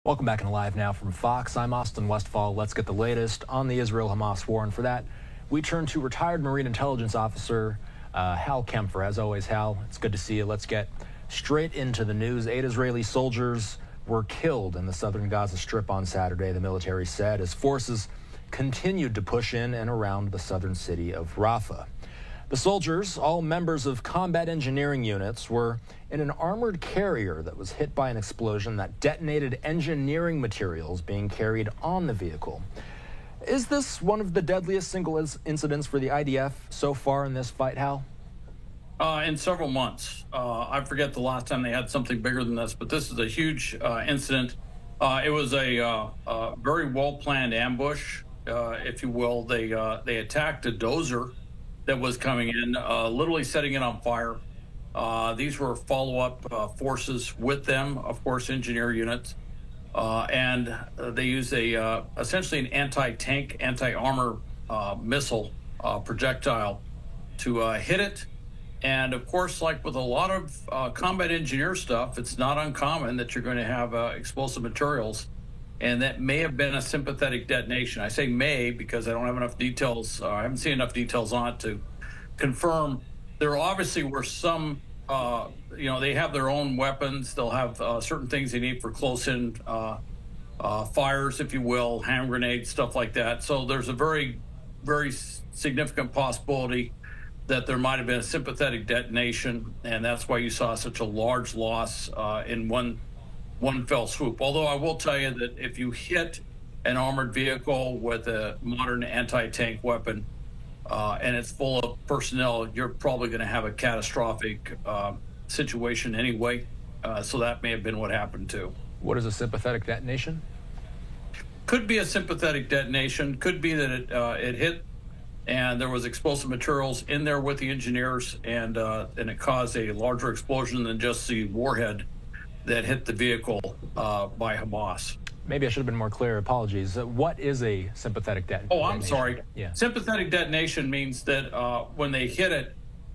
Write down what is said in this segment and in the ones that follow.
Welcome back in Live Now from Fox. I'm Austin Westfall. Let's get the latest on the Israel-Hamas war. And for that, we turn to retired Marine Intelligence Officer Hal Kempfer. As always, Hal, it's good to see you. Let's get straight into the news. 8 Israeli soldiers were killed in the southern Gaza Strip on Saturday, the military said, as forces continued to push in and around the southern city of Rafah. The soldiers, all members of combat engineering units, were in an armored carrier that was hit by an explosion that detonated engineering materials being carried on the vehicle. Is this one of the deadliest single incidents for the IDF so far in this fight, Hal? In several months. I forget the last time they had something bigger than this, but this is a huge incident. It was a very well-planned ambush, if you will. They attacked a dozer that was coming in, literally setting it on fire. These were follow-up forces with them, of course, engineer units. And they used essentially an anti-tank, anti-armor missile projectile to hit it. And of course, like with a lot of combat engineer stuff, it's not uncommon that you're going to have explosive materials. And that may have been a sympathetic detonation. I say may because I don't have enough details. I haven't seen enough details on it to confirm. There obviously were some, they have their own weapons. They'll have certain things they need for close-in fires, if you will, hand grenades, stuff like that. So there's a very, very significant possibility that there might have been a sympathetic detonation, and that's why you saw such a large loss in one fell swoop. Although I will tell you that if you hit an armored vehicle with a modern anti-tank weapon and it's full of personnel, you're probably going to have a catastrophic situation anyway. So that may have been what happened too. What is a sympathetic detonation? Could be a sympathetic detonation. Could be that it hit and there was explosive materials in there with the engineers, and it caused a larger explosion than just the warhead that hit the vehicle by Hamas. Maybe I should have been more clear. Apologies. What is a sympathetic detonation? Oh, I'm sorry. Yeah. Sympathetic detonation means that when they hit it,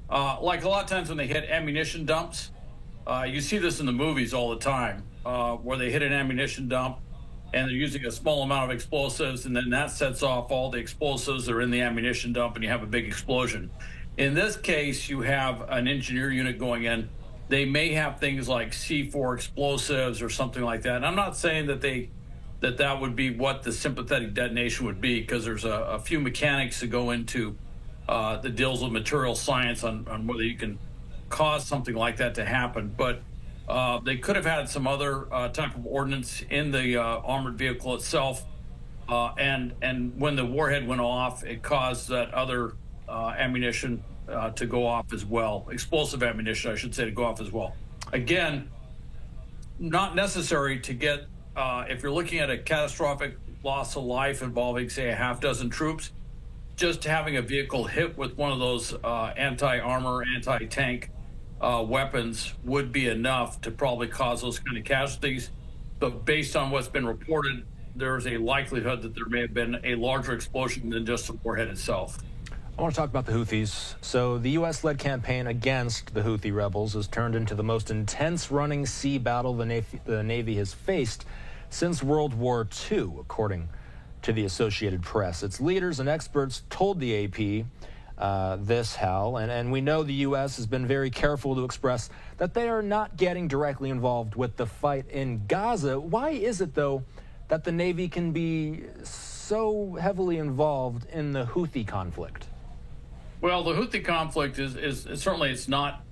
like a lot of times when they hit ammunition dumps, you see this in the movies all the time, where they hit an ammunition dump and they're using a small amount of explosives, and then that sets off all the explosives that are in the ammunition dump, and you have a big explosion. In this case, you have an engineer unit going in. They may have things like C4 explosives or something like that. And I'm not saying that that would be what the sympathetic detonation would be, because there's a few mechanics that go into the deals with material science on whether you can cause something like that to happen. But they could have had some other type of ordnance in the armored vehicle itself. And when the warhead went off, it caused that other ammunition to go off as well. Explosive ammunition, I should say, to go off as well. Again, not necessary to get, if you're looking at a catastrophic loss of life involving, say, a half dozen troops, just having a vehicle hit with one of those anti-armor, anti-tank weapons would be enough to probably cause those kind of casualties. But based on what's been reported, there's a likelihood that there may have been a larger explosion than just the warhead itself. I want to talk about the Houthis. So the U.S.-led campaign against the Houthi rebels has turned into the most intense running sea battle the Navy has faced since World War II, according to the Associated Press. Its leaders and experts told the AP this, Hal, and we know the U.S. has been very careful to express that they are not getting directly involved with the fight in Gaza. Why is it, though, that the Navy can be so heavily involved in the Houthi conflict? Well, the Houthi conflict is certainly, it's not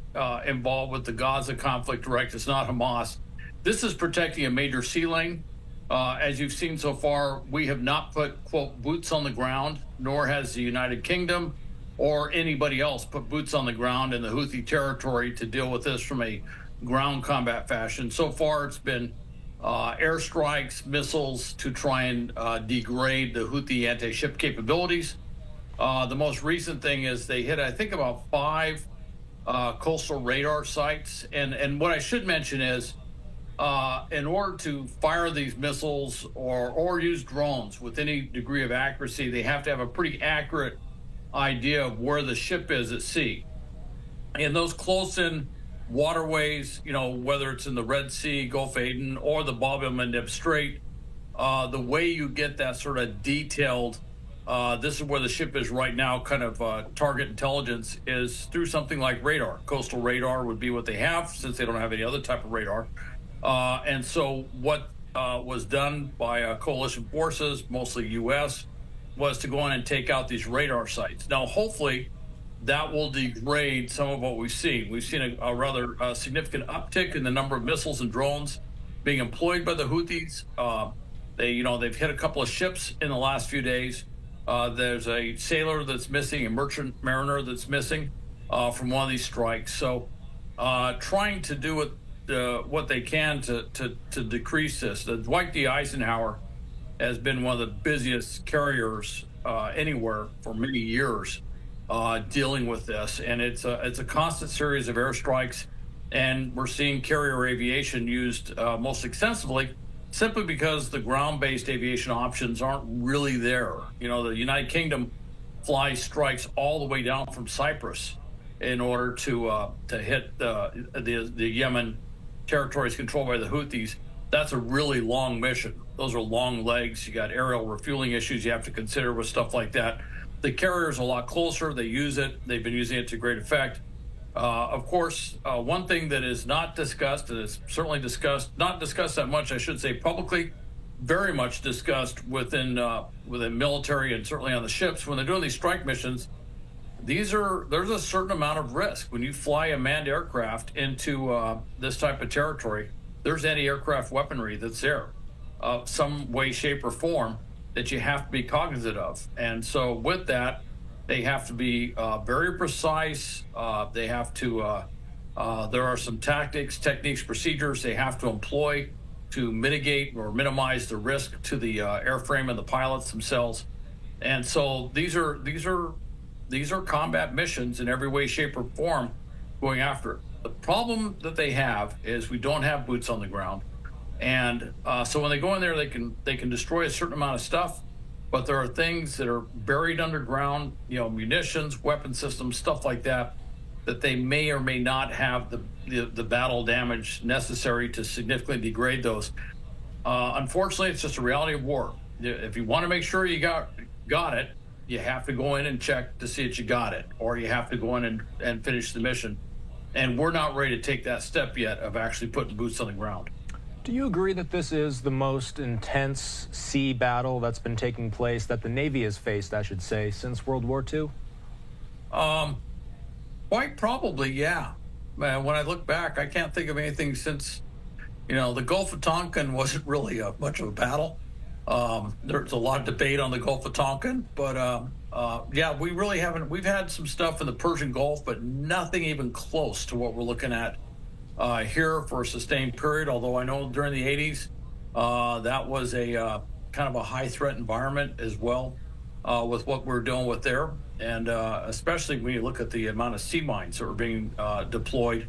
involved with the Gaza conflict direct. It's not Hamas. This is protecting a major sea lane. As you've seen so far, we have not put, quote, boots on the ground, nor has the United Kingdom or anybody else put boots on the ground in the Houthi territory to deal with this from a ground combat fashion. So far, it's been airstrikes, missiles to try and degrade the Houthi anti-ship capabilities. The most recent thing is they hit, I think, about 5 coastal radar sites. And what I should mention is, in order to fire these missiles or use drones with any degree of accuracy, they have to have a pretty accurate idea of where the ship is at sea. In those close-in waterways, whether it's in the Red Sea, Gulf of Aden, or the Bab el-Mandeb Strait. The way you get that sort of detailed, this is where the ship is right now, kind of target intelligence, is through something like radar. Coastal radar would be what they have, since they don't have any other type of radar. And so what was done by coalition forces, mostly U.S., was to go in and take out these radar sites. Now, hopefully, that will degrade some of what we've seen. We've seen a rather significant uptick in the number of missiles and drones being employed by the Houthis. They've hit a couple of ships in the last few days. There's a sailor that's missing, a merchant mariner that's missing from one of these strikes. So trying to do what they can to decrease this. Dwight D. Eisenhower has been one of the busiest carriers anywhere for many years dealing with this. And it's a constant series of airstrikes. And we're seeing carrier aviation used most extensively, simply because the ground-based aviation options aren't really there. The United Kingdom flies strikes all the way down from Cyprus in order to hit the Yemen territories controlled by the Houthis. That's a really long mission. Those are long legs. You got aerial refueling issues you have to consider with stuff like that. The carrier's a lot closer. They use it. They've been using it to great effect. Of course, one thing that is not discussed, and is certainly not discussed that much, I should say, publicly, very much discussed within military and certainly on the ships, when they're doing these strike missions, there's a certain amount of risk. When you fly a manned aircraft into this type of territory, there's anti-aircraft weaponry that's there, some way, shape, or form, that you have to be cognizant of. And so with that, they have to be very precise. They have to, there are some tactics, techniques, procedures they have to employ to mitigate or minimize the risk to the airframe and the pilots themselves. And so these are combat missions in every way, shape, or form going after it. The problem that they have is we don't have boots on the ground. And so when they go in there, they can destroy a certain amount of stuff, but there are things that are buried underground, munitions, weapon systems, stuff like that, that they may or may not have the battle damage necessary to significantly degrade those. Unfortunately, it's just a reality of war. If you want to make sure you got it, you have to go in and check to see that you got it, or you have to go in and finish the mission. And we're not ready to take that step yet of actually putting boots on the ground. Do you agree that this is the most intense sea battle that's been taking place, that the Navy has faced, I should say, since World War II? Quite probably, yeah. Man, when I look back, I can't think of anything since, the Gulf of Tonkin wasn't really much of a battle. There's a lot of debate on the Gulf of Tonkin, but yeah, we really haven't. We've had some stuff in the Persian Gulf, but nothing even close to what we're looking at here for a sustained period. Although I know during the 80s, that was a kind of a high threat environment as well with what we're dealing with there. And especially when you look at the amount of sea mines that were being deployed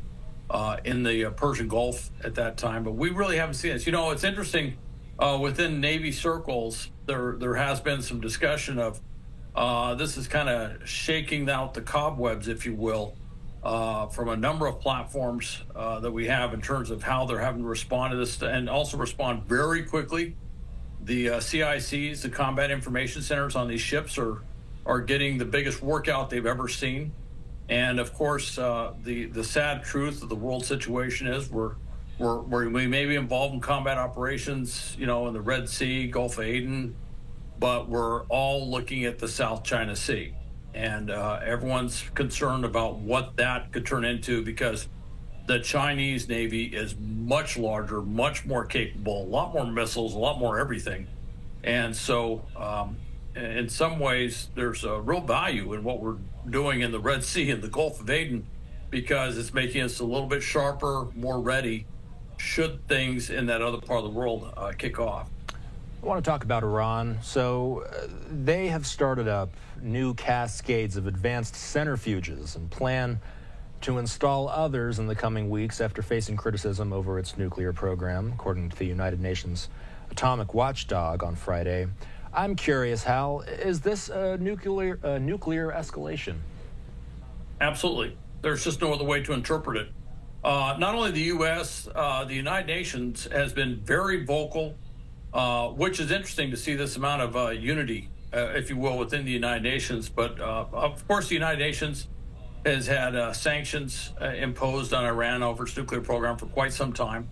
in the Persian Gulf at that time. But we really haven't seen this. It's interesting. Within Navy circles, there has been some discussion of this is kind of shaking out the cobwebs, if you will, from a number of platforms that we have in terms of how they're having to respond to this, and also respond very quickly. The CICs, the Combat Information Centers on these ships, are getting the biggest workout they've ever seen. And of course, the sad truth of the world situation is we may be involved in combat operations, in the Red Sea, Gulf of Aden, but we're all looking at the South China Sea. And everyone's concerned about what that could turn into, because the Chinese Navy is much larger, much more capable, a lot more missiles, a lot more everything. And so in some ways, there's a real value in what we're doing in the Red Sea and the Gulf of Aden, because it's making us a little bit sharper, more ready, should things in that other part of the world kick off. I want to talk about Iran. So they have started up new cascades of advanced centrifuges and plan to install others in the coming weeks after facing criticism over its nuclear program, according to the United Nations Atomic Watchdog on Friday. I'm curious, Hal, is this a nuclear escalation? Absolutely. There's just no other way to interpret it. Not only the U.S., the United Nations has been very vocal, which is interesting to see this amount of unity, if you will, within the United Nations. But of course, the United Nations has had sanctions imposed on Iran over its nuclear program for quite some time.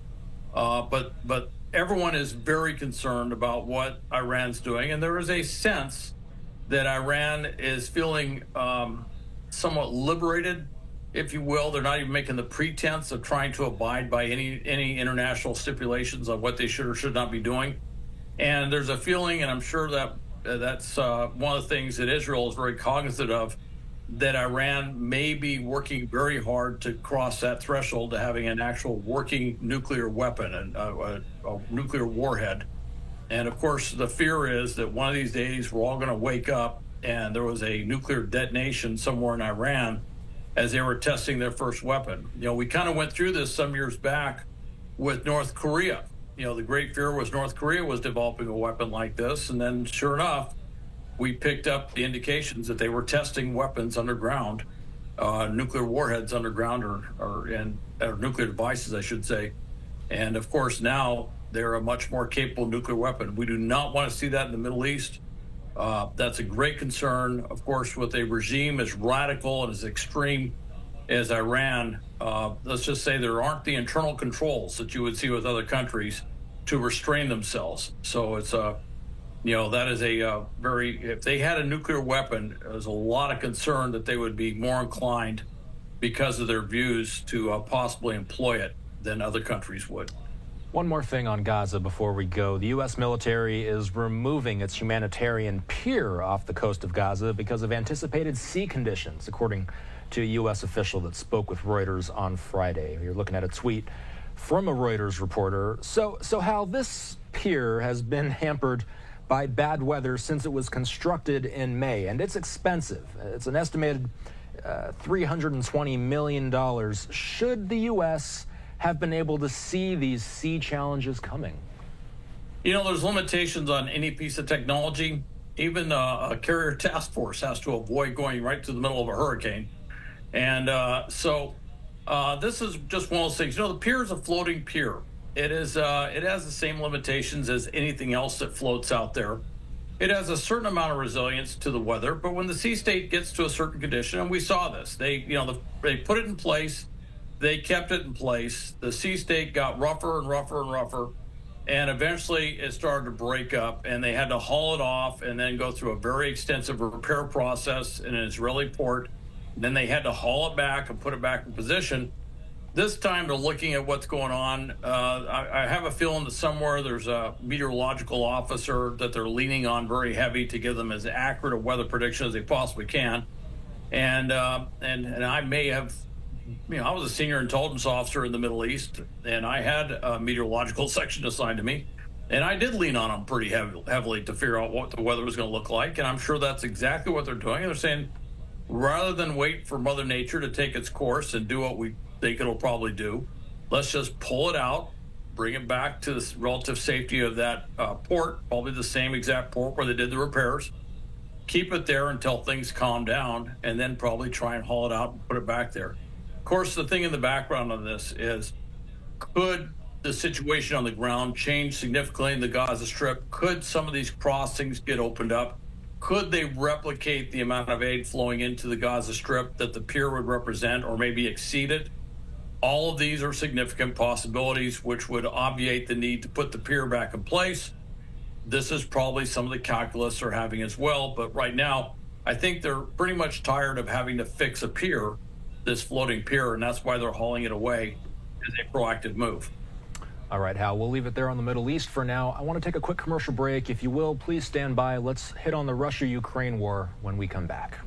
But everyone is very concerned about what Iran's doing, and there is a sense that Iran is feeling somewhat liberated, if you will. They're not even making the pretense of trying to abide by any international stipulations on what they should or should not be doing. And there's a feeling, and I'm sure that that's one of the things that Israel is very cognizant of, that Iran may be working very hard to cross that threshold to having an actual working nuclear weapon and a nuclear warhead. And of course, the fear is that one of these days we're all going to wake up and there was a nuclear detonation somewhere in Iran as they were testing their first weapon. You know, we kind of went through this some years back with North Korea. You know, the great fear was North Korea was developing a weapon like this. And then sure enough, we picked up the indications that they were testing weapons underground, nuclear warheads underground, or nuclear devices, I should say. And of course, now they're a much more capable nuclear weapon. We do not want to see that in the Middle East. That's a great concern. Of course, with a regime as radical and as extreme as Iran, let's just say there aren't the internal controls that you would see with other countries to restrain themselves. So it's that is a if they had a nuclear weapon, there's a lot of concern that they would be more inclined, because of their views, to possibly employ it than other countries would. One more thing on Gaza before we go. The U.S. military is removing its humanitarian pier off the coast of Gaza because of anticipated sea conditions, according to a U.S. official that spoke with Reuters on Friday. You're looking at a tweet from a Reuters reporter. So Hal, this pier has been hampered by bad weather since it was constructed in May, and it's expensive. It's an estimated $320 million. Should the U.S. have been able to see these sea challenges coming? You know, there's limitations on any piece of technology. Even a carrier task force has to avoid going right to the middle of a hurricane. And this is just one of those things. You know, the pier is a floating pier. It has the same limitations as anything else that floats out there. It has a certain amount of resilience to the weather, but when the sea state gets to a certain condition, and we saw this, they put it in place, they kept it in place. The sea state got rougher and rougher and rougher, and eventually it started to break up, and they had to haul it off and then go through a very extensive repair process in an Israeli port. Then they had to haul it back and put it back in position. This time they're looking at what's going on. I have a feeling that somewhere there's a meteorological officer that they're leaning on very heavy to give them as accurate a weather prediction as they possibly can. And I may have, I was a senior intelligence officer in the Middle East, and I had a meteorological section assigned to me. And I did lean on them pretty heavily to figure out what the weather was going to look like. And I'm sure that's exactly what they're doing. And they're saying, rather than wait for Mother Nature to take its course and do what we think it'll probably do, let's just pull it out, bring it back to the relative safety of that port, probably the same exact port where they did the repairs, keep it there until things calm down, and then probably try and haul it out and put it back there. Of course, the thing in the background on this is, could the situation on the ground change significantly in the Gaza Strip? Could some of these crossings get opened up? Could they replicate the amount of aid flowing into the Gaza Strip that the pier would represent, or maybe exceed it? All of these are significant possibilities which would obviate the need to put the pier back in place. This is probably some of the calculus they're having as well. But right now, I think they're pretty much tired of having to fix a pier, this floating pier, and that's why they're hauling it away as a proactive move. All right, Hal, we'll leave it there on the Middle East for now. I want to take a quick commercial break. If you will, please stand by. Let's hit on the Russia-Ukraine war when we come back.